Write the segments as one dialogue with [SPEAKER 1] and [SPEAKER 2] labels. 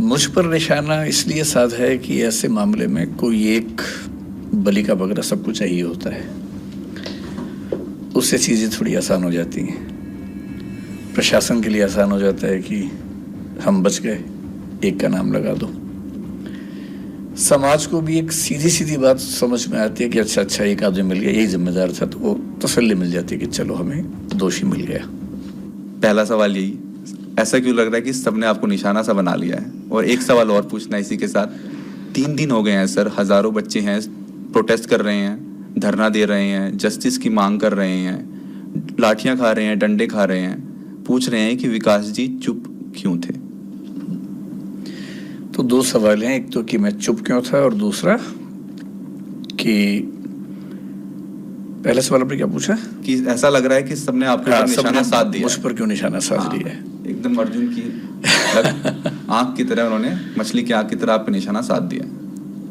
[SPEAKER 1] मुझ पर निशाना इसलिए साधा है कि ऐसे मामले में कोई एक बलि का बकरा सबको चाहिए होता है। उससे चीज़ें थोड़ी आसान हो जाती हैं। प्रशासन के लिए आसान हो जाता है कि हम बच गए, एक का नाम लगा दो। समाज को भी एक सीधी सीधी बात समझ में आती है कि अच्छा एक आदमी मिल गया, यही जिम्मेदार था, तो वो तसल्ली मिल जाती है कि चलो हमें दोषी मिल गया।
[SPEAKER 2] पहला सवाल यही, ऐसा क्यों लग रहा है कि सबने आपको निशाना सा बना लिया है? और एक सवाल और पूछना है इसी के साथ। 3 दिन हो गए हैं सर, हजारों बच्चे हैं, प्रोटेस्ट कर रहे हैं, धरना दे रहे हैं, जस्टिस की मांग कर रहे हैं, लाठियां खा रहे हैं, डंडे खा रहे हैं, पूछ रहे हैं कि विकास जी चुप क्यों थे?
[SPEAKER 1] तो 2 सवाल हैं, एक तो कि मैं चुप क्यों था और दूसरा कि पहला सवाल आपने क्या पूछा
[SPEAKER 2] कि ऐसा लग रहा है कि सबने आपके ऊपर निशाना साध दिया,
[SPEAKER 1] मुझ पर क्यों निशाना साध लिया है।
[SPEAKER 2] एकदम अर्जुन की आंख की तरह, उन्होंने मछली की आंख की तरह आप पे निशाना साध दिया।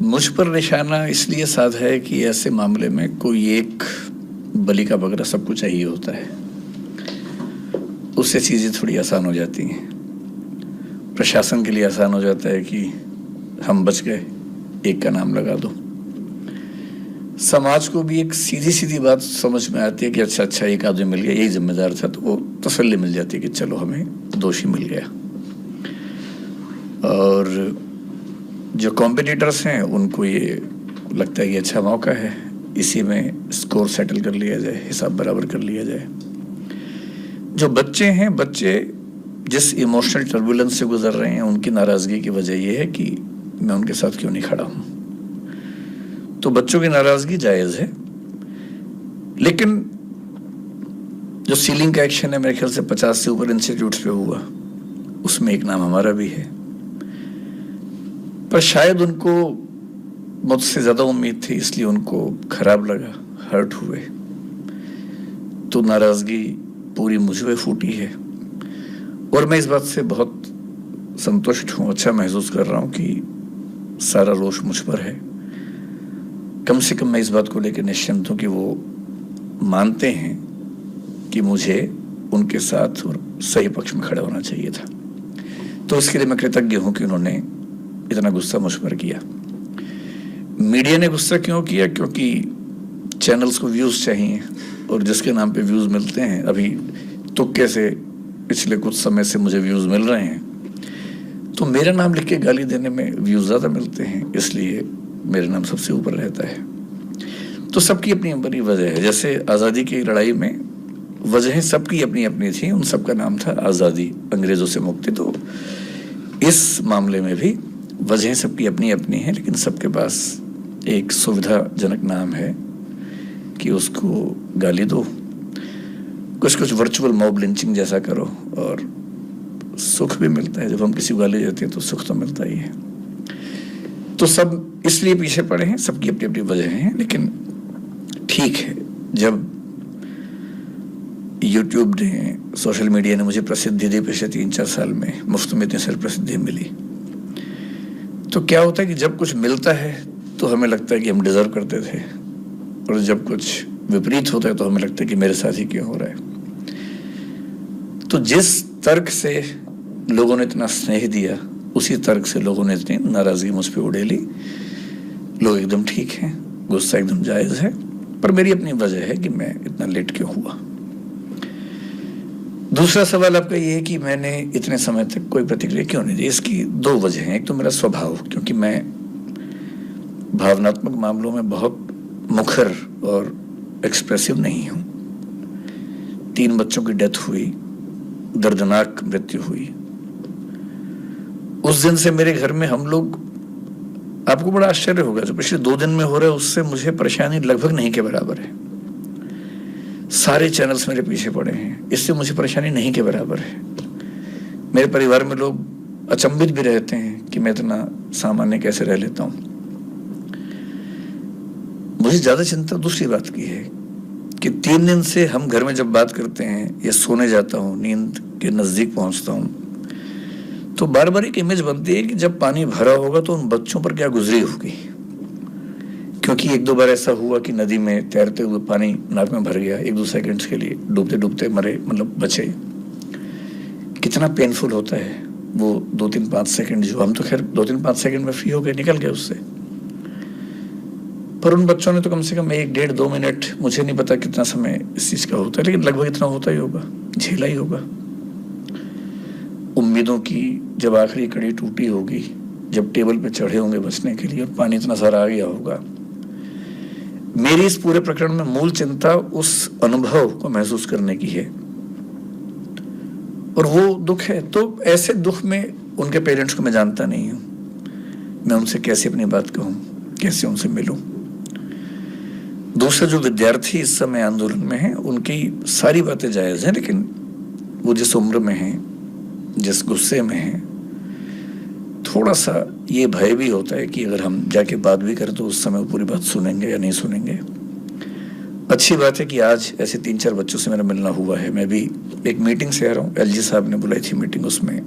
[SPEAKER 1] मुझ पर निशाना इसलिए साधा है कि ऐसे मामले में कोई एक बलि का बकरा सबको चाहिए होता है। उससे चीज़ें थोड़ी आसान हो जाती हैं। प्रशासन के लिए आसान हो जाता है कि हम बच गए, एक का नाम लगा दो। समाज को भी एक सीधी सीधी बात समझ में आती है कि अच्छा एक आदमी मिल गया, यही जिम्मेदार था, तो वो तसल्ली मिल जाती है कि चलो हमें दोषी मिल गया। और जो कॉम्पिटिटर्स हैं उनको ये लगता है कि अच्छा मौका है, इसी में स्कोर सेटल कर लिया जाए, हिसाब बराबर कर लिया जाए। जो बच्चे हैं, बच्चे जिस इमोशनल टर्बुलेंस से गुजर रहे हैं, उनकी नाराज़गी की वजह यह है कि मैं उनके साथ क्यों नहीं खड़ा हूँ। तो बच्चों की नाराज़गी जायज़ है, लेकिन जो सीलिंग का एक्शन है मेरे ख्याल से 50 से ऊपर इंस्टीट्यूट्स पे हुआ, उसमें एक नाम हमारा भी है। पर शायद उनको मुझसे ज़्यादा उम्मीद थी, इसलिए उनको खराब लगा, हर्ट हुए, तो नाराज़गी पूरी मुझ पे फूटी है। और मैं इस बात से बहुत संतुष्ट हूँ, अच्छा महसूस कर रहा हूँ कि सारा रोष मुझ पर है। कम से कम मैं इस बात को लेकर निश्चिंत हूँ कि वो मानते हैं कि मुझे उनके साथ और सही पक्ष में खड़ा होना चाहिए था। तो इसके लिए मैं कृतज्ञ हूँ कि उन्होंने इतना गुस्सा मुझ पर किया। मीडिया ने गुस्सा क्यों किया? क्योंकि चैनल्स को व्यूज़ चाहिए, और जिसके नाम पे व्यूज़ मिलते हैं, अभी तुक्के से पिछले कुछ समय से मुझे व्यूज़ मिल रहे हैं, तो मेरा नाम लिख के गाली देने में व्यूज़ ज़्यादा मिलते हैं, इसलिए मेरा नाम सबसे ऊपर रहता है। तो सबकी अपनी अपनी वजह है। जैसे आज़ादी की लड़ाई में वजहें सबकी अपनी अपनी थी, उन सबका नाम था आज़ादी, अंग्रेज़ों से मुक्ति। तो इस मामले में भी वजहें सबकी अपनी अपनी हैं, लेकिन सबके पास एक सुविधाजनक नाम है कि उसको गाली दो, कुछ वर्चुअल मॉब लिंचिंग जैसा करो, और सुख भी मिलता है। जब हम किसी को गाली देते हैं तो सुख तो मिलता ही है। तो सब इसलिए पीछे पड़े हैं, सबकी अपनी अपनी वजह हैं। लेकिन ठीक है, जब यूट्यूब ने, सोशल मीडिया ने मुझे प्रसिद्धि दी पिछले 3-4 साल में, मुफ्त में इतनी सारी प्रसिद्धि मिली, तो क्या होता है कि जब कुछ मिलता है तो हमें लगता है कि हम डिजर्व करते थे, और जब कुछ विपरीत होता है तो हमें लगता है कि मेरे साथ ही क्यों हो रहा है। तो जिस तर्क से लोगों ने इतना स्नेह दिया, उसी तर्क से लोगों ने इतनी नाराज़गी मुझ पर उड़ेली। लोग एकदम ठीक हैं, गुस्सा एकदम जायज़ है, पर मेरी अपनी वजह है कि मैं इतना लेट क्यों हुआ। दूसरा सवाल आपका ये है कि मैंने इतने समय तक कोई प्रतिक्रिया क्यों नहीं दी। इसकी 2 वजह हैं। एक तो मेरा स्वभाव, क्योंकि मैं भावनात्मक मामलों में बहुत मुखर और एक्सप्रेसिव नहीं हूँ। 3 बच्चों की डेथ हुई, दर्दनाक मृत्यु हुई। उस दिन से मेरे घर में हम लोग, आपको बड़ा आश्चर्य होगा, जो पिछले 2 दिन में हो रहा है उससे मुझे परेशानी लगभग नहीं के बराबर है। सारे चैनल्स मेरे पीछे पड़े हैं, इससे मुझे परेशानी नहीं के बराबर है। मेरे परिवार में लोग अचंभित भी रहते हैं कि मैं इतना सामान्य कैसे रह लेता हूँ। मुझे ज़्यादा चिंता दूसरी बात की है कि 3 दिन से हम घर में जब बात करते हैं या सोने जाता हूँ, नींद के नज़दीक पहुँचता हूँ, तो बार बार एक इमेज बनती है कि जब पानी भरा होगा तो उन बच्चों पर क्या गुजरी होगी। क्योंकि 1-2 बार ऐसा हुआ कि नदी में तैरते हुए पानी नाक में भर गया, 1-2 सेकंड्स के लिए डूबते डूबते मरे, मतलब बचे। कितना पेनफुल होता है। वो 2-3-5 सेकंड जो हम तो खैर 2-3-5 सेकंड में फ्री हो गए, निकल गए उससे, पर उन बच्चों ने तो कम से कम 1-1.5-2 मिनट, मुझे नहीं पता कितना समय इस चीज का होता है, लेकिन लगभग इतना होता ही होगा, झेला ही होगा। उम्मीदों की जब आखिरी कड़ी टूटी होगी, जब टेबल पे चढ़े होंगे बचने के लिए और पानी इतना सारा आ गया होगा। मेरी इस पूरे प्रकरण में मूल चिंता उस अनुभव को महसूस करने की है, और वो दुख है। तो ऐसे दुख में उनके पेरेंट्स को मैं जानता नहीं हूं, मैं उनसे कैसे अपनी बात कहूं, कैसे उनसे मिलूं। दूसरे जो विद्यार्थी इस समय आंदोलन में हैं, उनकी सारी बातें जायज हैं, लेकिन वो जिस उम्र में हैं, जिस गुस्से में हैं, थोड़ा सा ये भय भी होता है कि अगर हम जाके बात भी करें तो उस समय वो पूरी बात सुनेंगे या नहीं सुनेंगे। अच्छी बात है कि आज ऐसे 3-4 बच्चों से मेरा मिलना हुआ है। मैं भी एक मीटिंग से आ रहा हूँ, एलजी साहब ने बुलाई थी मीटिंग, उसमें